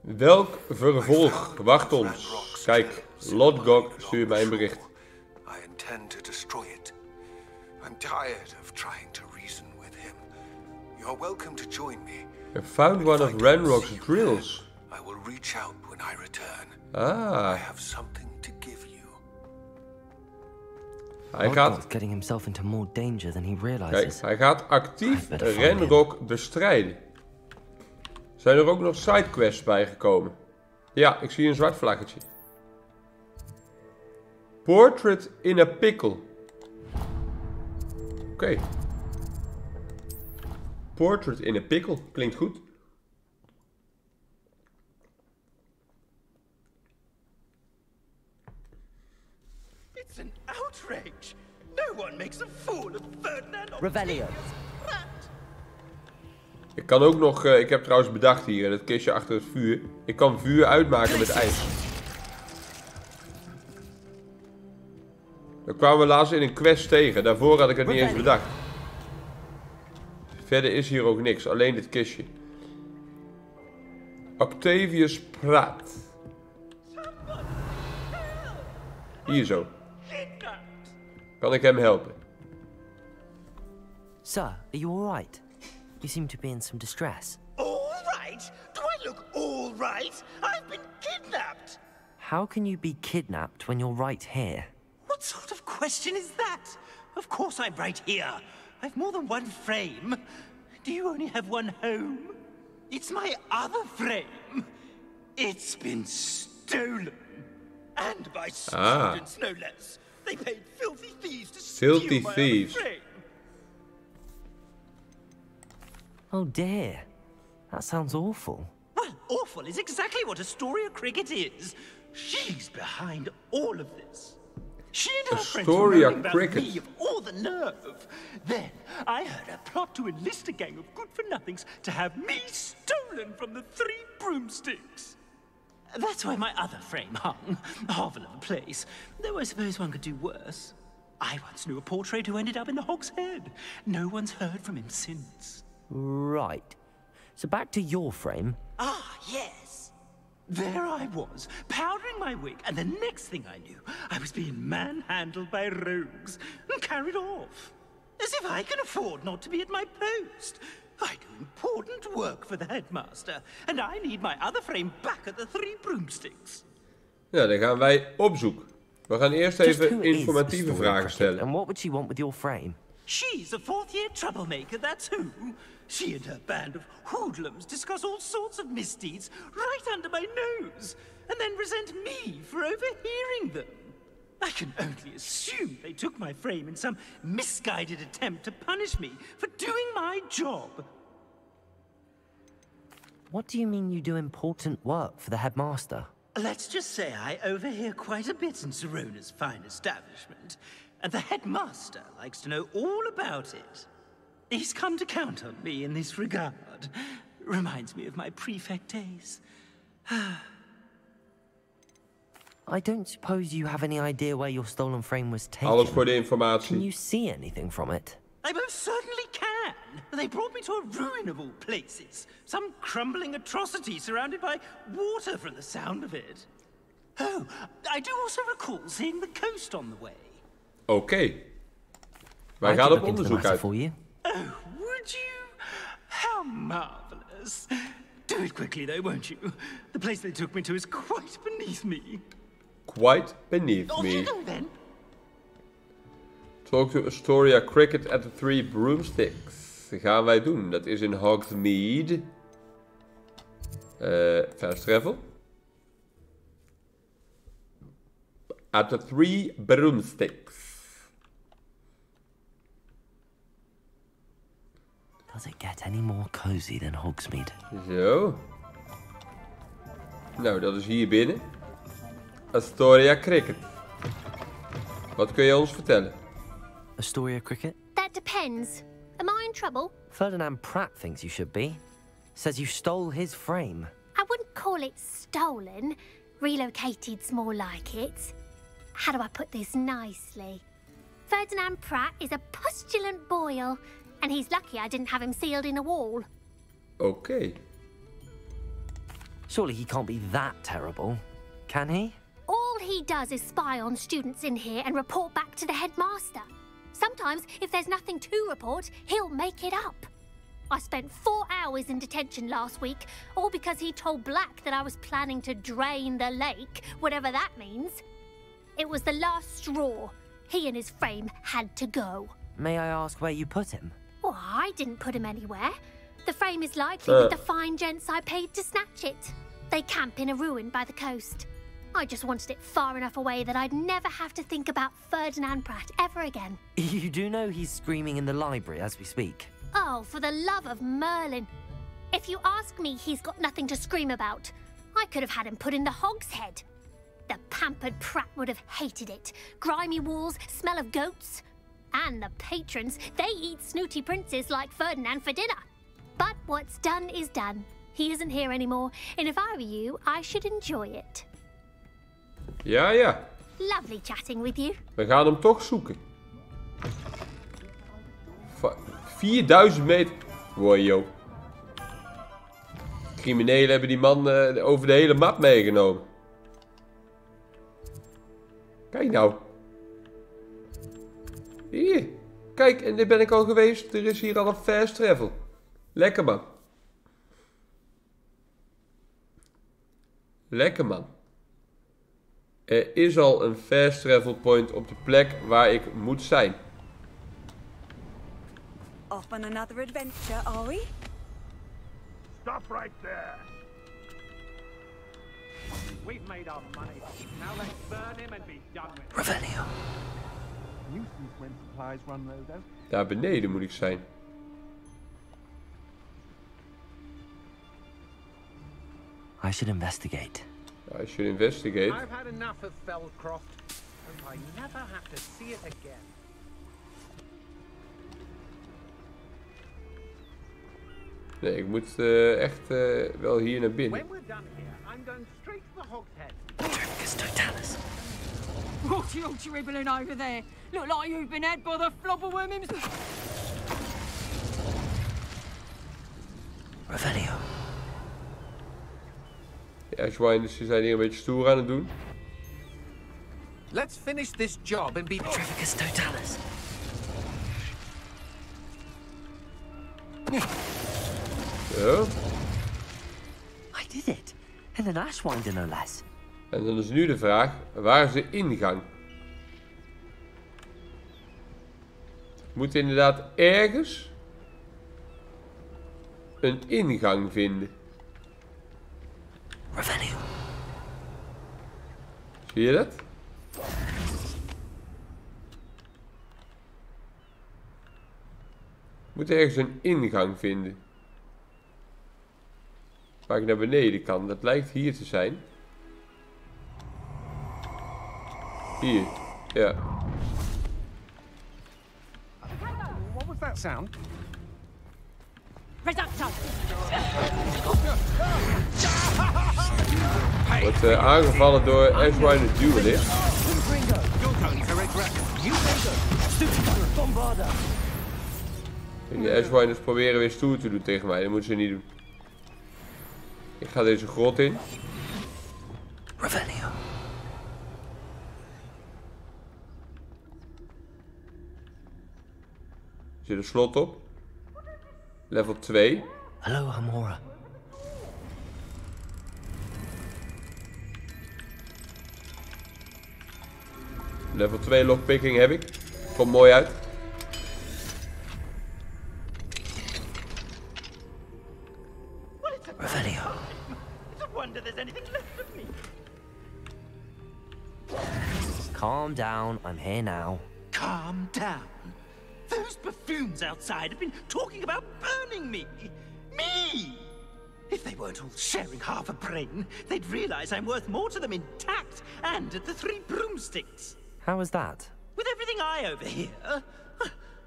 Welk vervolg wacht ons? Kijk, Lodgok stuurt mij een bericht. I intend to destroy it. I'm tired of trying to reason with him. You're welcome to join me. I found one of Ranrock's drills. I will reach out when I return. Ah. I have something to give you. Hij gaat... getting himself into more danger than he realizes. Kijk, hij gaat actief Ranrock bestrijden. Zijn er ook nog sidequests bijgekomen? Ja, ik zie een zwart vlaggetje. Portrait in a Pickle. Oké. Portrait in a Pickle. Klinkt goed. It's an outrage. No one makes a fool of Ferdinand. Revelio. Ik kan ook nog... ik heb trouwens bedacht hier in het kistje achter het vuur. Ik kan vuur uitmaken met ijs. Dat kwamen we laatst in een quest tegen. Daarvoor had ik het niet eens bedacht. Verder is hier ook niks. Alleen dit kistje. Octavius praat. Hier zo. Kan ik hem helpen? Sir, are you alright? You seem to be in some distress. All right? Do I look all right? I've been kidnapped. How can you be kidnapped when you're right here? What sort of question is that? Of course I'm right here. I've more than one frame. Do you only have one home? It's my other frame. It's been stolen. And by students, no less. They paid filthy thieves to steal my other frame. Oh dear. That sounds awful. Well, awful is exactly what Astoria Cricket is. She's behind all of this. She and her friends were moaning about me of all the nerve. Then I heard her plot to enlist a gang of good-for-nothings to have me stolen from the 3 broomsticks. That's where my other frame hung. A hovel of a place. Though I suppose one could do worse. I once knew a portrait who ended up in the Hog's Head. No one's heard from him since. Right. So back to your frame. Ah, yes. There I was, powdering my wig, and the next thing I knew, I was being manhandled by rogues and carried off. As if I can afford not to be at my post. I do important work for the headmaster, and I need my other frame back at the 3 broomsticks. Ja, dan gaan wij op zoek. We gaan eerst even informatieve vragen stellen. And what would she want with your frame? She's a 4th-year troublemaker, that's who. She and her band of hoodlums discuss all sorts of misdeeds right under my nose, and then resent me for overhearing them. I can only assume they took my frame in some misguided attempt to punish me for doing my job. What do you mean you do important work for the headmaster? Let's just say I overhear quite a bit in Serona's fine establishment, and the headmaster likes to know all about it. He's come to count on me in this regard. Reminds me of my prefect days. I don't suppose you have any idea where your stolen frame was taken. Alles voor de informatie. Can you see anything from it? I most certainly can. They brought me to a ruin of all places. Some crumbling atrocity surrounded by water from the sound of it. Oh, I do also recall seeing the coast on the way. Oké. Wij gaan op onderzoek uit. For you. Oh, would you? How marvelous. Do it quickly though, won't you? The place they took me to is quite beneath me. Quite beneath Off me. you go then. Talk to Astoria Cricket at the 3 broomsticks. Dat gaan wij doen. Dat is in Hogsmeade. Fast travel. At the 3 broomsticks. Does it get any more cozy than Hogsmeade? Zo. Nou, dat is hier binnen. Astoria Cricket. Wat kun je ons vertellen? Astoria Cricket? That depends. Am I in trouble? Ferdinand Pratt thinks you should be. Says you stole his frame. I wouldn't call it stolen. Relocated's more like it. How do I put this nicely? Ferdinand Pratt is a postulant boil, and he's lucky I didn't have him sealed in a wall. Oké. Surely he can't be that terrible, can he? All he does is spy on students in here and report back to the headmaster. Sometimes, if there's nothing to report, he'll make it up. I spent 4 hours in detention last week, all because he told Black that I was planning to drain the lake, whatever that means. It was the last straw. He and his frame had to go. May I ask where you put him? Well, I didn't put him anywhere. The frame is likely with the fine gents I paid to snatch it. They camp in a ruin by the coast. I just wanted it far enough away that I'd never have to think about Ferdinand Pratt ever again. You do know he's screaming in the library as we speak? Oh, for the love of Merlin. If you ask me, he's got nothing to scream about. I could have had him put in the hogshead. The pampered Pratt would have hated it. Grimy walls, smell of goats. And the patrons, they eat snooty princes like Ferdinand for dinner. But what's done is done. He isn't here anymore, and if I were you, I should enjoy it. Ja, ja. Lovely chatting with you. We gaan hem toch zoeken. 4000 meter. Wow, joh. Criminelen hebben die man over de hele map meegenomen. Kijk nou. Hier. Kijk, en dit ben ik al geweest. Er is hier al een fast travel. Lekker man. Lekker man. Er is al een fast travel point op de plek waar ik moet zijn. Off on another adventure, are we? Stop right there. We've made our money. Now let's burn him and be done with it. Revelio. Nuisance when supplies run low, though. Daar beneden moet ik zijn. I should investigate. I should investigate. I've had enough of Feldcroft. Hope I never have to see it again. Nee, ik moet echt wel hier naar binnen. When we're done here, I'm going straight to the hogshead. Petrificus totalis. What you ribbling over there? Look like you've been had by the flobberworm himself. Revelio. De Ashwinders zijn hier een beetje stoer aan het doen. Let's finish this job and be... Petrificus totalis. Zo. I did it. And an Ashwinder no less. En dan is nu de vraag, waar is de ingang? Ik moet inderdaad ergens een ingang vinden. Revelio. Zie je dat? Ik moet ergens een ingang vinden. Waar ik naar beneden kan. Dat lijkt hier te zijn. Hier. Ja. What was that sound? Wordt aangevallen door Ashwinder Duelist. En die Ashwinders proberen weer stoer te doen tegen mij. Dat moeten ze niet doen. Ik ga deze grot in. Revelio. Er zit een slot op. Level 2. Hello, Hamora. Level 2 lockpicking heb ik. Komt mooi uit. Revelio. It's a wonder there's anything left of me. Calm down, I'm here now. Calm down. Those buffoons outside have been talking about burning me. Me! If they weren't all sharing half a brain, they'd realize I'm worth more to them intact and at the 3 broomsticks. How was that? With everything I overhear,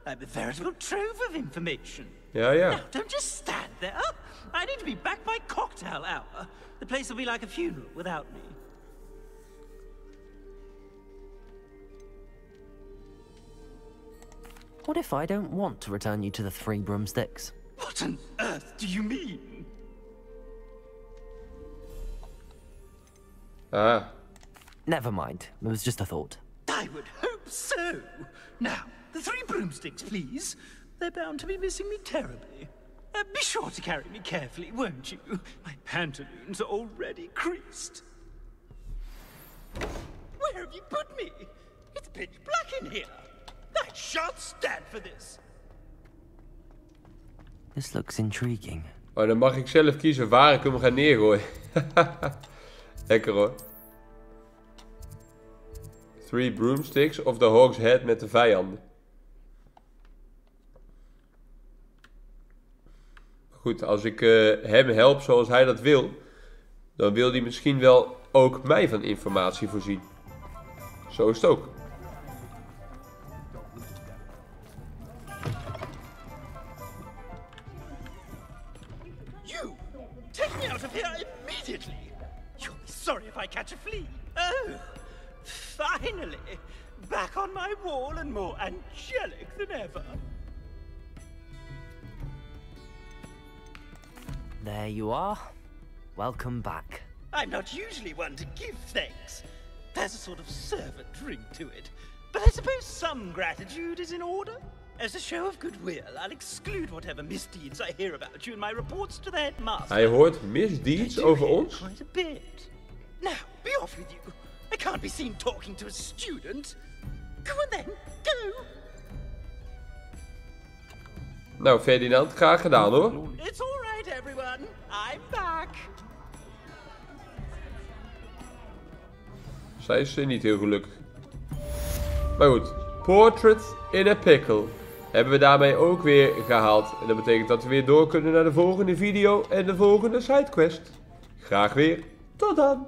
I'm a veritable trove of information. Ja, ja. Now, don't just stand there. I need to be back by cocktail hour. The place will be like a funeral without me. What if I don't want to return you to the 3 broomsticks? What on earth do you mean? Ah. Never mind. It was just a thought. I would hope so. Now, the 3 broomsticks, please. They're bound to be missing me terribly. Be sure to carry me carefully, won't you? My pantaloons are already creased. Where have you put me? It's pitch black in here. I shan't stand for this. This looks intriguing. Oh, dan mag ik zelf kiezen waar ik hem ga neergooien. Lekker hoor. 3 broomsticks of de Hog's Head met de vijanden. Goed, als ik hem help zoals hij dat wil, dan wil hij misschien wel ook mij van informatie voorzien. Zo is het ook. You! Take me out of here immediately! You'll be sorry if I catch a flea. Oh! Finally! Back on my wall and more angelic than ever. There you are. Welcome back. I'm not usually one to give thanks. There's a sort of servant ring to it. But I suppose some gratitude is in order. As a show of goodwill, I'll exclude whatever misdeeds I hear about you in my reports to the headmaster. Hij hoort misdeeds over ons? Quite a bit. Now, be off with you. I can't be seen talking to a student. Go on then, go. Nou, Ferdinand, graag gedaan hoor. It's all right, everyone. I'm back. Zij is niet heel gelukkig. Maar goed, Portrait in a Pickle hebben we daarmee ook weer gehaald. En dat betekent dat we weer door kunnen naar de volgende video en de volgende sidequest. Graag weer. Tot dan.